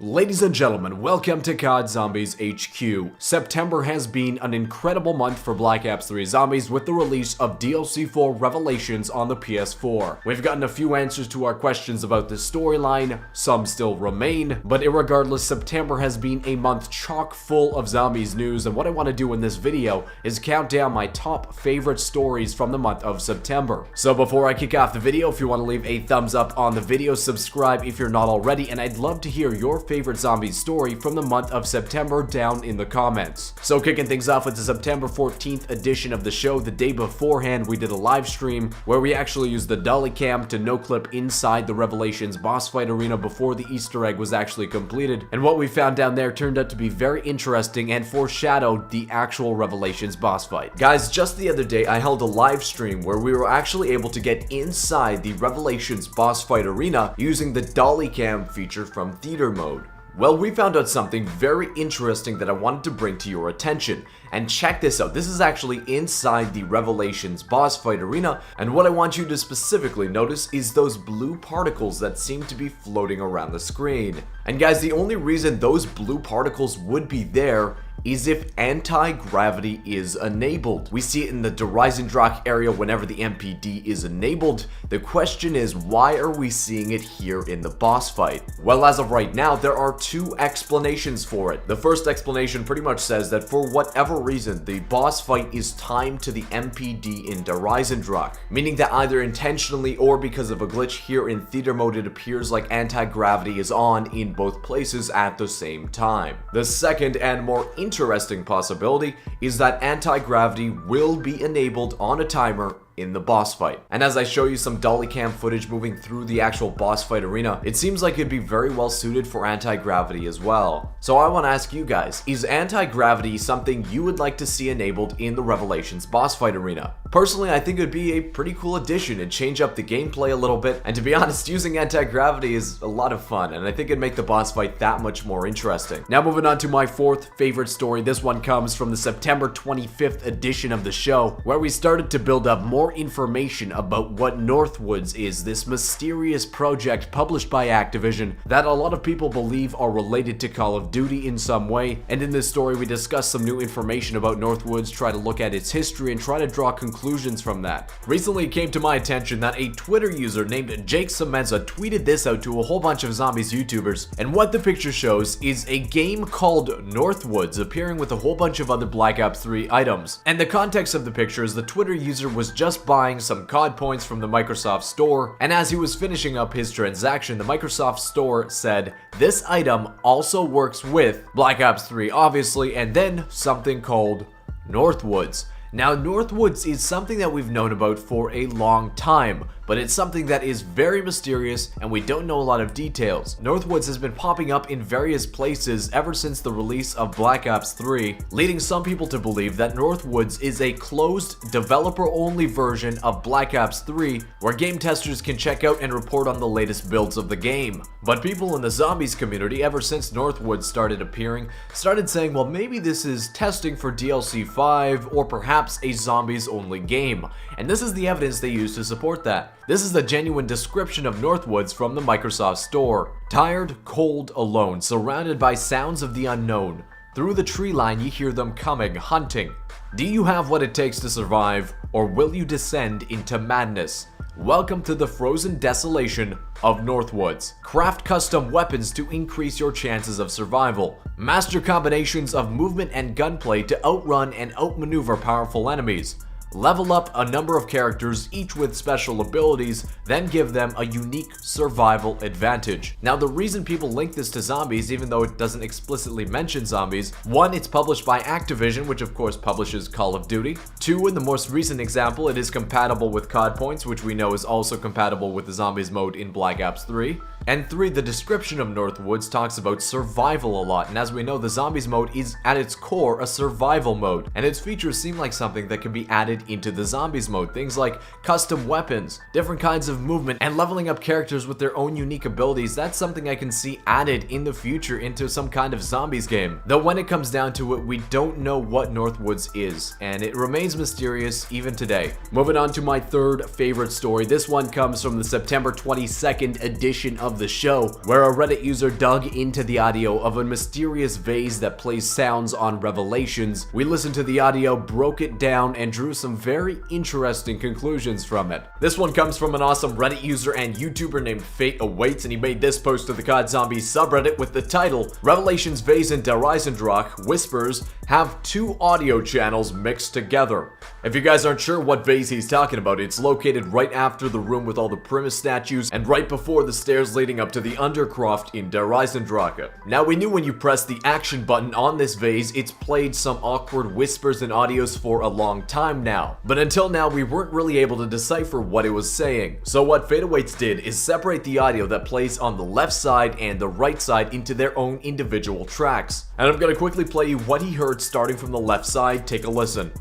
Ladies and gentlemen, welcome to COD Zombies HQ. September has been an incredible month for Black Ops 3 Zombies with the release of DLC 4 Revelations on the PS4. We've gotten a few answers to our questions about the storyline, some still remain, but irregardless, September has been a month chock full of Zombies news, and what I want to do in this video is count down my top favorite stories from the month of September. So before I kick off the video, if you want to leave a thumbs up on the video, subscribe if you're not already, and I'd love to hear your favorite Zombies story from the month of September down in the comments. So kicking things off with the September 14th edition of the show, the day beforehand we did a live stream where we actually used the dolly cam to no-clip inside the Revelations boss fight arena before the Easter egg was actually completed, and what we found down there turned out to be very interesting and foreshadowed the actual Revelations boss fight. Guys, just the other day I held a live stream where we were actually able to get inside the Revelations boss fight arena using the dolly cam feature from theater mode. Well, we found out something very interesting that I wanted to bring to your attention. And check this out, this is actually inside the Revelations boss fight arena, and what I want you to specifically notice is those blue particles that seem to be floating around the screen. And guys, the only reason those blue particles would be there is if anti-gravity is enabled. We see it in the Dreisendrach area whenever the MPD is enabled. The question is, why are we seeing it here in the boss fight? Well, as of right now, there are two explanations for it. The first explanation pretty much says that for whatever reason, the boss fight is timed to the MPD in Dreisendrach, meaning that either intentionally or because of a glitch here in theater mode, it appears like anti-gravity is on in both places at the same time. The second and more interesting possibility is that anti-gravity will be enabled on a timer in the boss fight. And as I show you some dolly cam footage moving through the actual boss fight arena, it seems like it'd be very well suited for anti-gravity as well. So I want to ask you guys, is anti-gravity something you would like to see enabled in the Revelations boss fight arena? Personally, I think it would be a pretty cool addition and change up the gameplay a little bit, and to be honest, using anti-gravity is a lot of fun, and I think it'd make the boss fight that much more interesting. Now moving on to my fourth favorite story, this one comes from the September 25th edition of the show, where we started to build up more information about what Northwoods is, this mysterious project published by Activision that a lot of people believe are related to Call of Duty in some way, and in this story we discuss some new information about Northwoods, try to look at its history, and try to draw conclusions from that. Recently it came to my attention that a Twitter user named Jake Semenza tweeted this out to a whole bunch of Zombies YouTubers, and what the picture shows is a game called Northwoods appearing with a whole bunch of other Black Ops 3 items. And the context of the picture is the Twitter user was just buying some COD points from the Microsoft Store, and as he was finishing up his transaction, the Microsoft Store said, "This item also works with Black Ops 3, obviously," and then something called Northwoods. Now, Northwoods is something that we've known about for a long time, but it's something that is very mysterious and we don't know a lot of details. Northwoods has been popping up in various places ever since the release of Black Ops 3, leading some people to believe that Northwoods is a closed, developer-only version of Black Ops 3 where game testers can check out and report on the latest builds of the game. But people in the Zombies community, ever since Northwoods started appearing, started saying, well, maybe this is testing for DLC 5 or perhaps a Zombies-only game. And this is the evidence they use to support that. This is the genuine description of Northwoods from the Microsoft Store. Tired, cold, alone, surrounded by sounds of the unknown. Through the tree line you hear them coming, hunting. Do you have what it takes to survive, or will you descend into madness? Welcome to the frozen desolation of Northwoods. Craft custom weapons to increase your chances of survival. Master combinations of movement and gunplay to outrun and outmaneuver powerful enemies. Level up a number of characters, each with special abilities, then give them a unique survival advantage. Now, the reason people link this to Zombies, even though it doesn't explicitly mention Zombies, one, it's published by Activision, which of course publishes Call of Duty. Two, in the most recent example, it is compatible with COD points, which we know is also compatible with the Zombies mode in Black Ops 3. And three, the description of Northwoods talks about survival a lot, and as we know, the Zombies mode is at its core a survival mode, and its features seem like something that can be added into the Zombies mode. Things like custom weapons, different kinds of movement, and leveling up characters with their own unique abilities. That's something I can see added in the future into some kind of Zombies game. Though when it comes down to it, we don't know what Northwoods is, and it remains mysterious even today. Moving on to my third favorite story. This one comes from the September 22nd edition of of the show, where a Reddit user dug into the audio of a mysterious vase that plays sounds on Revelations. We listened to the audio, broke it down, and drew some very interesting conclusions from it. This one comes from an awesome Reddit user and YouTuber named Fate Awaits, and he made this post to the COD Zombies subreddit with the title, Revelations Vase and Der Eisendrache Whispers have two audio channels mixed together. If you guys aren't sure what vase he's talking about, it's located right after the room with all the Primus statues and right before the stairs leading up to the Undercroft in Der Eisendrache. Now, we knew when you press the action button on this vase, it's played some awkward whispers and audios for a long time now. But until now, we weren't really able to decipher what it was saying. So what Fate Awaits did is separate the audio that plays on the left side and the right side into their own individual tracks. And I'm gonna quickly play you what he heard starting from the left side. Take a listen.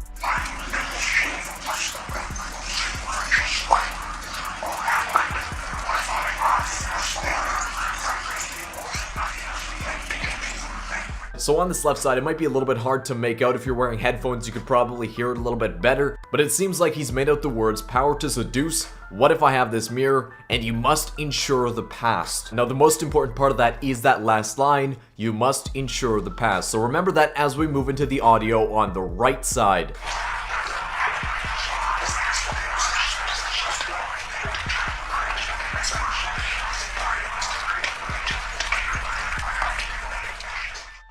So on this left side, it might be a little bit hard to make out. If you're wearing headphones, you could probably hear it a little bit better, but it seems like he's made out the words power to seduce, what if I have this mirror, and you must ensure the past. Now, the most important part of that is that last line, you must ensure the past. So remember that as we move into the audio on the right side.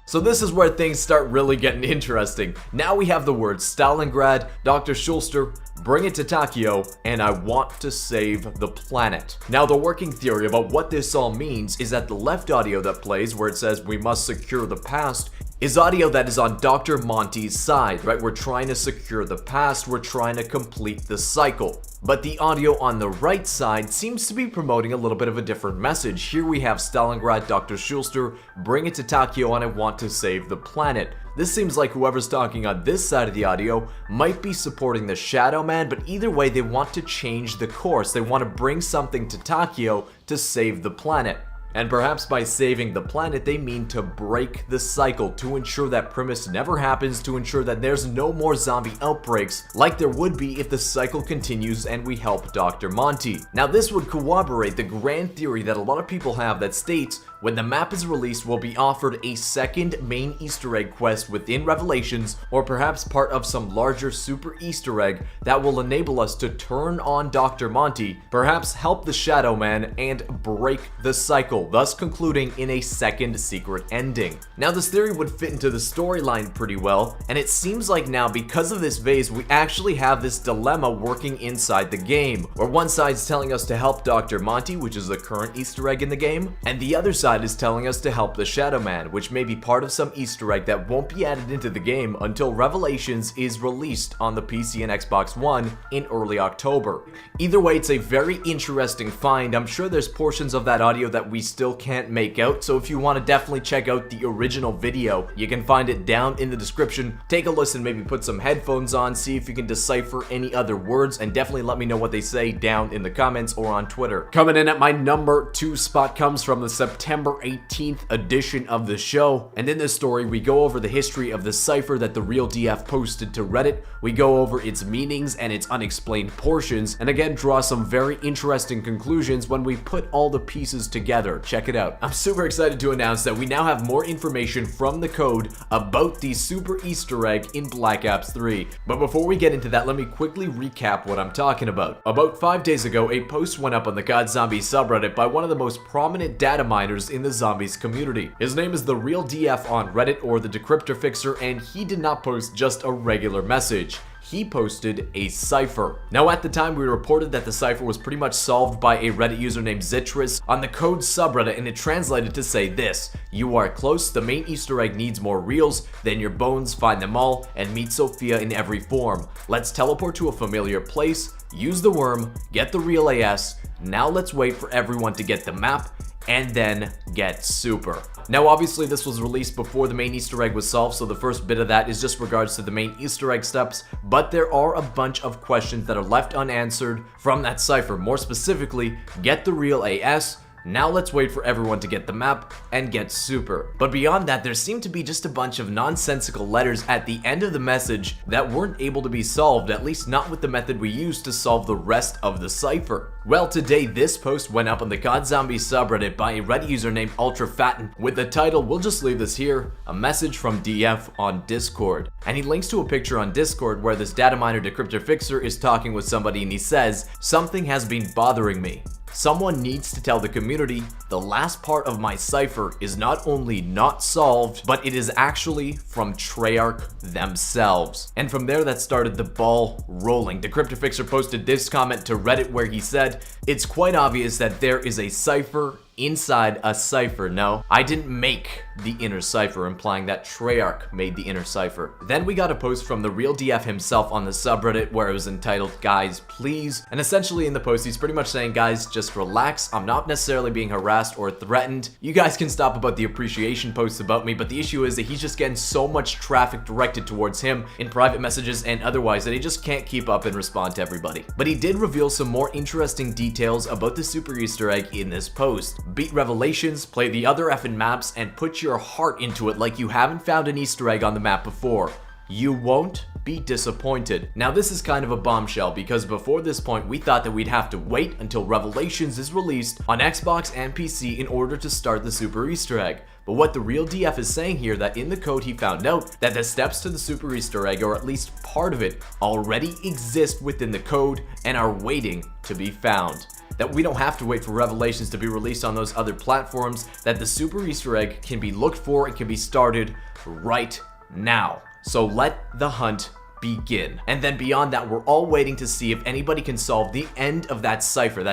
So this is where things start really getting interesting. Now we have the words Stalingrad, Dr. Schulster, bring it to Tokyo, and I want to save the planet. Now, the working theory about what this all means is that the left audio that plays where it says we must secure the past is audio that is on Dr. Monty's side, right? We're trying to secure the past, we're trying to complete the cycle. But the audio on the right side seems to be promoting a little bit of a different message. Here we have Stalingrad, Dr. Schulster, bring it to Tokyo, and I want to save the planet. This seems like whoever's talking on this side of the audio might be supporting the Shadow Man, but either way, they want to change the course. They want to bring something to Tokyo to save the planet. And perhaps by saving the planet, they mean to break the cycle, to ensure that Primus never happens, to ensure that there's no more zombie outbreaks like there would be if the cycle continues and we help Dr. Monty. Now, this would corroborate the grand theory that a lot of people have that states when the map is released, we'll be offered a second main Easter egg quest within Revelations, or perhaps part of some larger super Easter egg that will enable us to turn on Dr. Monty, perhaps help the Shadow Man, and break the cycle, thus concluding in a second secret ending. Now, this theory would fit into the storyline pretty well, and it seems like now, because of this vase, we actually have this dilemma working inside the game, where one side's telling us to help Dr. Monty, which is the current Easter egg in the game, and the other side is telling us to help the Shadow Man, which may be part of some Easter egg that won't be added into the game until Revelations is released on the PC and Xbox One in early October. Either way, it's a very interesting find. I'm sure there's portions of that audio that we still can't make out, so if you want to definitely check out the original video, you can find it down in the description. Take a listen, maybe put some headphones on, see if you can decipher any other words, and definitely let me know what they say down in the comments or on Twitter. Coming in at my number 2 spot comes from the September 18th edition of the show, and in this story we go over the history of the cipher that the Real DF posted to Reddit. We go over its meanings and its unexplained portions, and again draw some very interesting conclusions when we put all the pieces together. Check it out. I'm super excited to announce that we now have more information from the code about the super Easter egg in Black Ops 3. But before we get into that, let me quickly recap what I'm talking about. About 5 days ago, a post went up on the COD Zombies subreddit by one of the most prominent data miners in the Zombies community. His name is the Real DF on Reddit, or the Decryptor Fixer, and he did not post just a regular message. He posted a cipher. Now, at the time, we reported that the cipher was pretty much solved by a Reddit user named Zitris on the code subreddit, and it translated to say this: you are close, the main Easter egg needs more reels, then your bones, find them all, and meet Sophia in every form. Let's teleport to a familiar place, use the worm, get the real AS, now let's wait for everyone to get the map, and then get super. Now, obviously this was released before the main Easter egg was solved, so the first bit of that is just regards to the main Easter egg steps, but there are a bunch of questions that are left unanswered from that cipher. More specifically, get the real AS, Now let's wait for everyone to get the map and get super. But beyond that, there seemed to be just a bunch of nonsensical letters at the end of the message that weren't able to be solved, at least not with the method we used to solve the rest of the cipher. Well, today this post went up on the COD Zombies subreddit by a Reddit user named UltraFatten with the title, we'll just leave this here, a message from DF on Discord. And he links to a picture on Discord where this data miner decryptor fixer is talking with somebody and he says, something has been bothering me. Someone needs to tell the community the last part of my cipher is not only not solved, but it is actually from Treyarch themselves. And from there that started the ball rolling. Decryptor Fixer posted this comment to Reddit where he said, it's quite obvious that there is a cipher inside a cipher. No, I didn't make the inner cipher, implying that Treyarch made the inner cipher. Then we got a post from the real DF himself on the subreddit where it was entitled, guys, please. And essentially in the post, he's pretty much saying, guys, just relax. I'm not necessarily being harassed or threatened. You guys can stop about the appreciation posts about me, but the issue is that he's just getting so much traffic directed towards him in private messages and otherwise that he just can't keep up and respond to everybody. But he did reveal some more interesting details about the super Easter egg in this post. Beat Revelations, play the other effing maps, and put your heart into it like you haven't found an Easter egg on the map before. You won't be disappointed. Now this is kind of a bombshell because before this point we thought that we'd have to wait until Revelations is released on Xbox and PC in order to start the super Easter egg. But what the real DF is saying here, that in the code he found out that the steps to the super Easter egg, or at least part of it, already exist within the code and are waiting to be found. That we don't have to wait for Revelations to be released on those other platforms, that the super Easter egg can be looked for and can be started right now. So let the hunt begin. And then beyond that, we're all waiting to see if anybody can solve the end of that cipher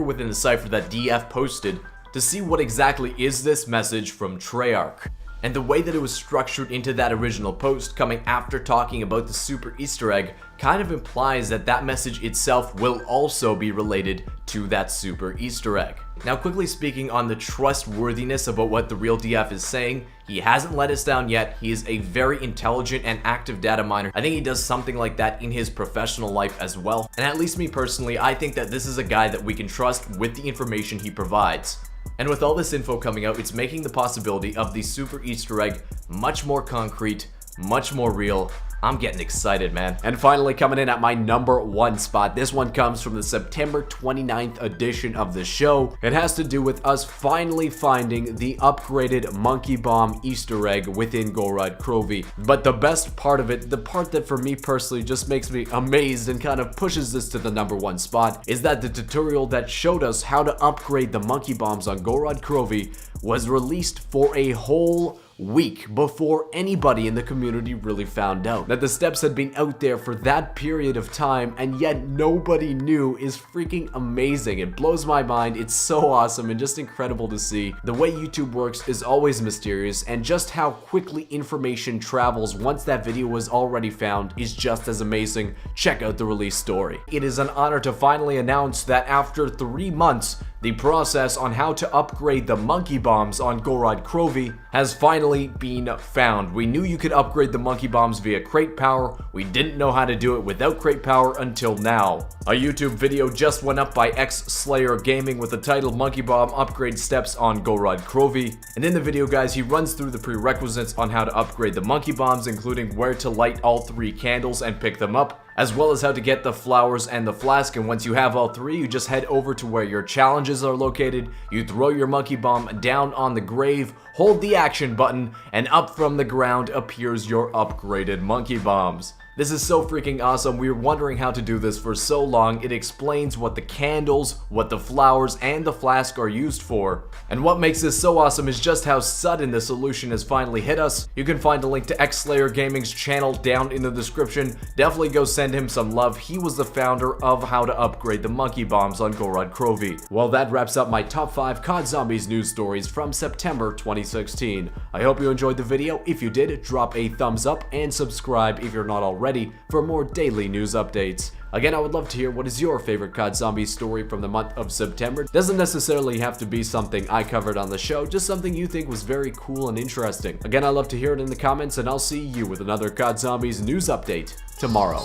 within the cipher that DF posted, to see what exactly is this message from Treyarch. And the way that it was structured into that original post, coming after talking about the super Easter egg, kind of implies that that message itself will also be related to that super Easter egg. Now, quickly speaking on the trustworthiness about what the real DF is saying, he hasn't let us down yet. He is a very intelligent and active data miner. I think he does something like that in his professional life as well. And at least me personally, I think that this is a guy that we can trust with the information he provides. And with all this info coming out, it's making the possibility of the super Easter egg much more concrete, much more real. I'm getting excited, man. And finally, coming in at my #1 spot, this one comes from the September 29th edition of the show. It has to do with us finally finding the upgraded Monkey Bomb Easter egg within Gorod Krovi. But the best part of it, the part that for me personally just makes me amazed and kind of pushes this to the #1 spot, is that the tutorial that showed us how to upgrade the Monkey Bombs on Gorod Krovi was released for a whole week before anybody in the community really found out. That the steps had been out there for that period of time and yet nobody knew is freaking amazing. It blows my mind. It's so awesome and just incredible to see. The way YouTube works is always mysterious, and just how quickly information travels once that video was already found is just as amazing. Check out the release story. It is an honor to finally announce that after 3 months, the process on how to upgrade the Monkey Bombs on Gorod Krovi has finally been found. We knew you could upgrade the Monkey Bombs via crate power. We didn't know how to do it without crate power until now. A YouTube video just went up by Slayer Gaming with the title Monkey Bomb Upgrade Steps on Gorod Krovi. And in the video, guys, he runs through the prerequisites on how to upgrade the Monkey Bombs, including where to light all 3 candles and pick them up, as well as how to get the flowers and the flask. And once you have all 3, you just head over to where your challenges are located. You throw your Monkey Bomb down on the grave, hold the action button, and up from the ground appears your upgraded Monkey Bombs. This is so freaking awesome. We were wondering how to do this for so long. It explains what the candles, what the flowers, and the flask are used for. And what makes this so awesome is just how sudden the solution has finally hit us. You can find a link to Slayer Gaming's channel down in the description. Definitely go send him some love. He was the founder of how to upgrade the Monkey Bombs on Gorod Krovi. Well, that wraps up my top 5 COD Zombies news stories from September 2016. I hope you enjoyed the video. If you did, drop a thumbs up and subscribe if you're not already for more daily news updates. Again, I would love to hear what is your favorite COD Zombies story from the month of September. Doesn't necessarily have to be something I covered on the show, just something you think was very cool and interesting. Again, I'd love to hear it in the comments, and I'll see you with another COD Zombies news update tomorrow.